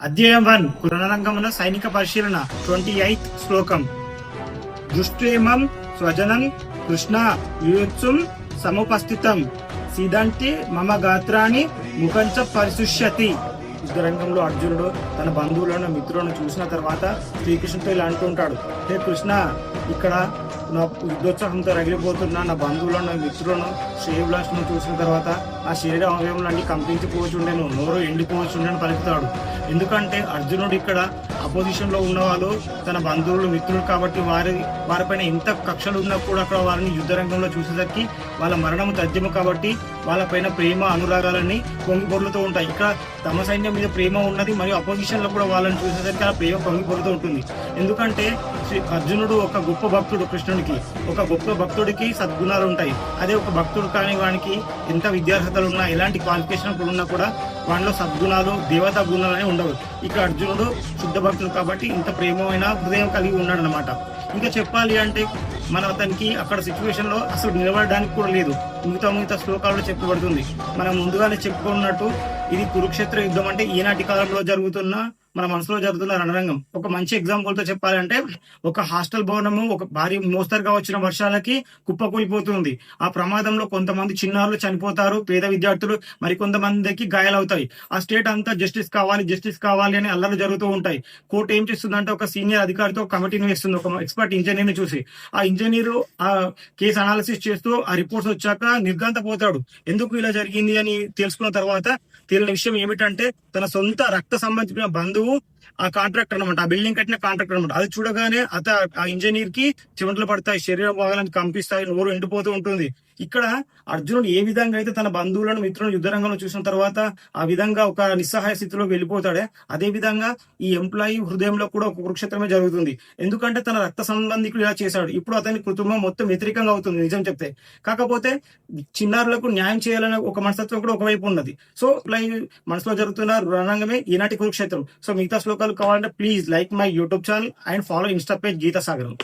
అధ్యాయం 1 రణరంగమున సైనిక పరిశీలన 28th శ్లోకం. దృష్టేమం స్వజనం కృష్ణ యుయుత్సుం సముపస్థితం సిదంతి మమ గాత్రాన్ని ముఖంచ పరిశుష్యతి. యుద్ధరంగంలో అర్జునుడు తన బంధువులను మిత్రులను చూసిన తర్వాత శ్రీకృష్ణుతో ఇలా అంటుంటాడు, హే కృష్ణ, ఇక్కడ నా యుద్ధోత్సాహంతో రగిలిపోతున్న నా బంధువులను మిత్రులను శ్రేయభిలాషను చూసిన తర్వాత ఆ శరీర అవయవాలన్నీ కంపించిపోవచ్చుండేను, నోరు ఎండిపోవచ్చుండేను పలుకుతాడు. ఎందుకంటే అర్జునుడు ఇక్కడ అపోజిషన్ లో ఉన్న వాళ్ళు తన బంధువులు మిత్రులు కాబట్టి వారిపైన ఎంత కక్షలు ఉన్నా కూడా అక్కడ వారిని యుద్ధరంగంలో చూసేసరికి వాళ్ళ మరణము తథ్యము కాబట్టి వాళ్ళపైన ప్రేమ అనురాగాలన్నీ పొంగి పొర్లుతూ ఉంటాయి. ఇక్కడ తమ సైన్యం మీద ప్రేమ ఉన్నది మరియు అపోజిషన్ లో కూడా వాళ్ళని చూసేసరికి ఆ ప్రేమ పొంగి పొర్లుతూ ఉంటుంది. ఎందుకంటే అర్జునుడు ఒక గొప్ప భక్తుడు, కృష్ణుడికి ఒక గొప్ప భక్తుడికి సద్గుణాలు ఉంటాయి. అదే ఒక భక్తుడు కాని వానికి ఎంత విద్యార్హతలు ఉన్నా ఎలాంటి క్వాలిఫికేషన్ ఉన్నా కూడా వాటిలో సద్గుణాలు దేవతా గుణాలు అనేవి ఉండవు. ఇక అర్జునుడు శుద్ధ భక్తుడు కాబట్టి ఇంత ప్రేమమైన హృదయం కలిగి ఉన్నాడు అనమాట. ఇంకా చెప్పాలి అంటే మన అతనికి అక్కడ సిచ్యువేషన్ లో అసలు నిలబడడానికి కూడా లేదు. మిగతా శ్లోకాల్లో చెప్పబడుతుంది. మనం ముందుగానే చెప్పుకున్నట్టు ఇది కురుక్షేత్ర యుద్ధం అంటే ఈనాటి కాలంలో జరుగుతున్న మన మనసులో జరుగుతున్న రణరంగం. ఒక మంచి ఎగ్జాంపుల్ తో చెప్పాలంటే ఒక హాస్టల్ భవనము ఒక భారీ మోస్తరుగా వచ్చిన వర్షాలకి కుప్పకూలిపోతుంది. ఆ ప్రమాదంలో కొంతమంది చిన్నారులు చనిపోతారు, పేద విద్యార్థులు మరికొంతమందికి గాయాలవుతాయి. ఆ స్టేట్ అంతా జస్టిస్ కావాలి అని అల్లర్లు జరుగుతూ ఉంటాయి. కోర్టు ఏం చేస్తుందంటే ఒక సీనియర్ అధికారితో కమిటీని వేస్తుంది, ఒక ఎక్స్పర్ట్ ఇంజనీర్ ని చూసి. ఆ ఇంజనీర్ ఆ కేసు అనాలిసిస్ చేస్తూ ఆ రిపోర్ట్స్ వచ్చాక నిర్ఘాంతపోతాడు. ఎందుకు ఇలా జరిగింది అని తెలుసుకున్న తర్వాత తెలియని విషయం ఏమిటంటే తన సొంత రక్త సంబంధించిన బంధువు ఆ కాంట్రాక్టర్ అనమాట, ఆ బిల్డింగ్ కట్టిన కాంట్రాక్టర్ అనమాట. అది చూడగానే ఆ ఇంజనీర్ కి చెమటలు పడతాయి, శరీర భాగాలను కంపిస్తాయి, నోరు ఎండిపోతూ ఉంటుంది. ఇక్కడ అర్జునుడు ఏ విధంగా అయితే తన బంధువులను మిత్రులను యుద్ధరంగంలో చూసిన తర్వాత ఆ విధంగా ఒక నిస్సహాయ స్థితిలో వెళ్ళిపోతాడే, అదే విధంగా ఈ ఎంప్లాయీ హృదయంలో కూడా ఒక కురుక్షేత్రమే జరుగుతుంది. ఎందుకంటే తన రక్త సంబంధికుడు ఇలా చేశాడు. ఇప్పుడు అతని కుటుంబం మొత్తం వ్యతిరేకంగా అవుతుంది నిజం చెప్తే. కాకపోతే చిన్నారులకు న్యాయం చేయాలనే ఒక మనస్తత్వం కూడా ఒకవైపు ఉన్నది. సో ఇలా మనసులో జరుగుతున్న రణరంగమే ఈనాటి కురుక్షేత్రం. సో మిగతా శ్లోకాలు కావాలంటే please like my YouTube channel and follow Insta page Gita సాగరం.